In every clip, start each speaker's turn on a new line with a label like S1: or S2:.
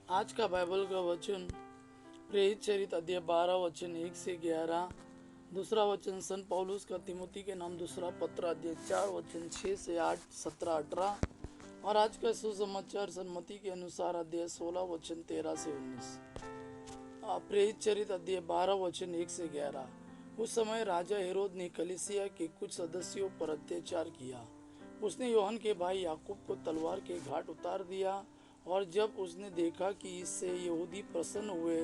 S1: आज का बाइबल का वचन प्रेरित चरित अध्याय 12 वचन 1 से 11। दूसरा वचन संत पौलुस का तिमोथी के नाम दूसरा पत्र अध्याय 4 वचन 6 से 8, 17, 18। और आज का सुसमाचार सन्मति के अनुसार अध्याय 16 वचन 13 से 19। प्रेरित चरित अध्याय 12 वचन 1 से 11। उस समय राजा हेरोद ने कलीसिया के कुछ सदस्यों पर अत्याचार किया। उसने योहन के भाई याकूब को तलवार के घाट उतार दिया, और जब उसने देखा कि इससे यहूदी प्रसन्न हुए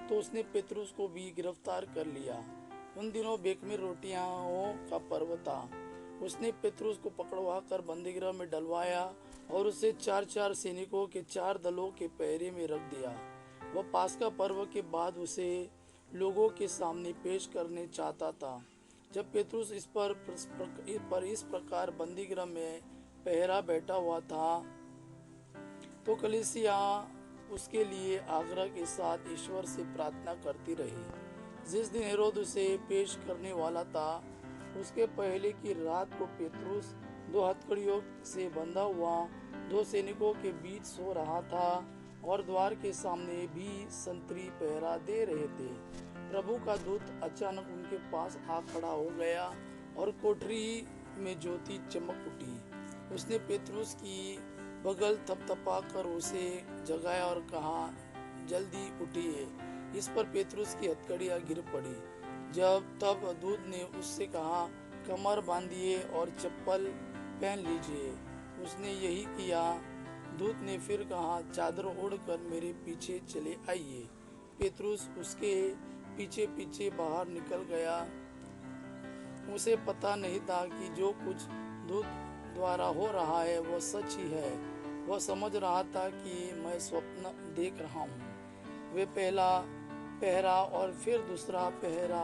S1: तो उसने पेतरुस को भी गिरफ्तार कर लिया। उन दिनों बेखमीर रोटियों का पर्व था। उसने पेतरुस को पकड़वा कर बंदीगृह में डलवाया और उसे 4-4 सैनिकों के 4 दलों के पहरे में रख दिया। वह पास्का पर्व के बाद उसे लोगों के सामने पेश करने चाहता था। जब पेतरुस इस प्रकार बंदीगृह में पहरा बैठा हुआ था तो कलीसिया उसके लिए आग्रह के साथ ईश्वर से प्रार्थना करती रही। जिस दिन हेरोद उसे पेश करने वाला था, उसके पहले की रात को पेतरुस 2 हथकड़ियों से बंधा हुआ 2 सैनिकों के बीच सो रहा था, और द्वार के सामने भी संतरी पहरा दे रहे थे। प्रभु का दूत अचानक उनके पास आ खड़ा हो गया और कोठरी में ज्योति चमक उठी। उसने पेतरुस की बगल थपथपा कर उसे जगाया और कहा, जल्दी उठिए। इस पर पेतरुस की हथकड़ियां गिर पड़ी। तब दूत ने उससे कहा, कमर बांधिए और चप्पल पहन लीजिए। उसने यही किया। दूत ने फिर कहा, चादर ओढ़कर मेरे पीछे चले आइए। पेतरुस उसके पीछे पीछे बाहर निकल गया। उसे पता नहीं था कि जो कुछ दूत द्वारा हो रहा है वह सच ही है। वह समझ रहा था कि मैं स्वप्न देख रहा हूँ। वे पहला पहरा और फिर दूसरा पहरा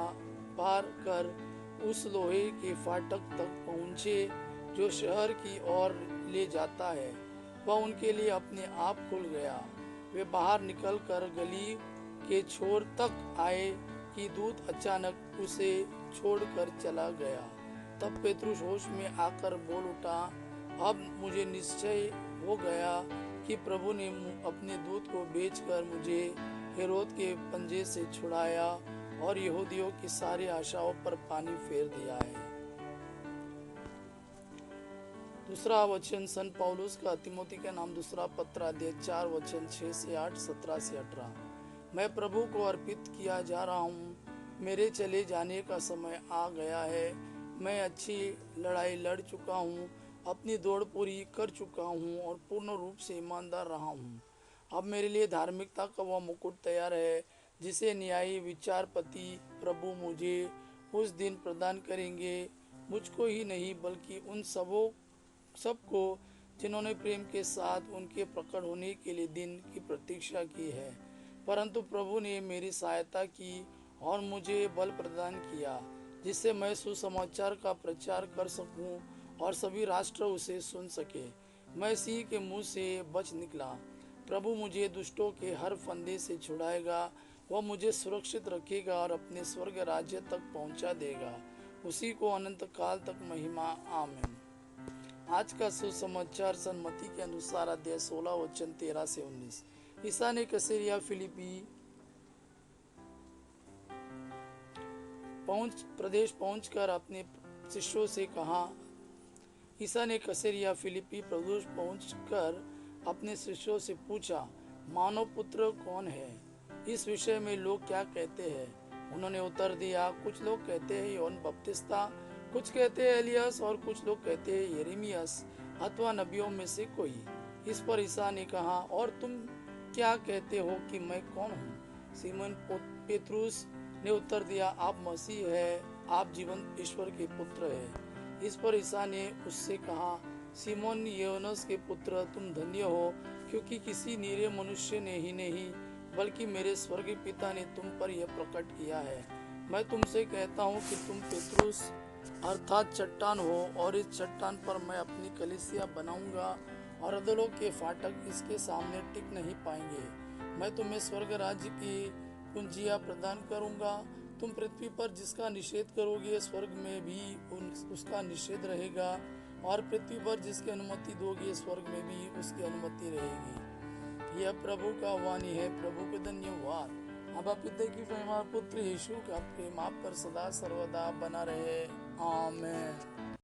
S1: पार कर उस लोहे के फाटक तक पहुँचे जो शहर की ओर ले जाता है। वह उनके लिए अपने आप खुल गया। वे बाहर निकलकर गली के छोर तक आए कि दूत अचानक उसे छोड़कर चला गया। तब पेतरुस होश में आकर बोल उठा, अब मुझे निश्चय हो गया कि प्रभु ने अपने दूत को भेजकर मुझे हेरोद के पंजे से छुड़ाया और यहूदियों की सारी आशाओं पर पानी फेर दिया है। दूसरा वचन संत पौलुस का तिमोथी के नाम दूसरा पत्र अध्याय 4 वचन 6 से 8, 17 से 18। मैं प्रभु को अर्पित किया जा रहा हूँ। मेरे चले जाने का समय आ गया है। मैं अच्छी लड़ाई लड़ चुका हूँ, अपनी दौड़ पूरी कर चुका हूँ और पूर्ण रूप से ईमानदार रहा हूँ। अब मेरे लिए धार्मिकता का वह मुकुट तैयार है जिसे न्यायी विचारपति प्रभु मुझे उस दिन प्रदान करेंगे। मुझको ही नहीं बल्कि उन सबको जिन्होंने प्रेम के साथ उनके प्रकट होने के लिए दिन की प्रतीक्षा की है। परंतु प्रभु ने मेरी सहायता की और मुझे बल प्रदान किया, जिससे मैं सुसमाचार का प्रचार कर सकूं और सभी राष्ट्र उसे सुन सके। मैं सिंह के मुंह से बच निकला। प्रभु मुझे दुष्टों के हर फंदे से छुड़ाएगा। वह मुझे सुरक्षित रखेगा और अपने स्वर्ग राज्य तक पहुंचा देगा। उसी को अनंत काल तक महिमा। आमीन। आज का सुसमाचार सन्मति के अनुसार अध्याय 16 वचन 13 से 19। ईसा ने कैसरिया फिलिपी प्रदेश पहुंचकर अपने शिष्यों से कहा। ईसा ने कैसरिया फिलिपी प्रदेश पहुंचकर अपने शिष्यों से पूछा, मानव पुत्र कौन है? इस विषय में लोग क्या कहते हैं? उन्होंने उत्तर दिया, कुछ लोग कहते हैं योहन बपतिस्ता, कुछ कहते हैं एलियस और कुछ लोग कहते हैं यिर्मयाह अथवा नबियों में से कोई। इस पर ईसा ने कहा, और तुम क्या कहते हो कि मैं कौन हूँ? सीमोन पेतरुस ने उत्तर दिया, आप मसीह है, आप जीवंत ईश्वर के पुत्र है। इस पर ईसा ने उससे कहा, सीमोन योनस के पुत्र, तुम धन्य हो, क्योंकि किसी निरीह मनुष्य ने ही नहीं बल्कि मेरे स्वर्गीय पिता ने तुम पर यह प्रकट किया है। मैं तुमसे कहता हूँ कि तुम पेतरुस अर्थात चट्टान हो, और इस चट्टान पर मैं अपनी कलीसिया बनाऊंगा और अधलों के फाटक इसके सामने टिक नहीं पाएंगे। मैं तुम्हें स्वर्ग राज्य की कुंजियां प्रदान करूंगा। तुम पृथ्वी पर जिसका निषेध करोगे स्वर्ग में भी उसका निषेध रहेगा, और पृथ्वी पर जिसकी अनुमति दोगे स्वर्ग में भी उसकी अनुमति रहेगी। यह प्रभु का वाणी है। प्रभु को धन्यवाद। अब पिता की महिमा पुत्र यीशु का प्रेम आप पर सदा सर्वदा बना रहे। आमेन।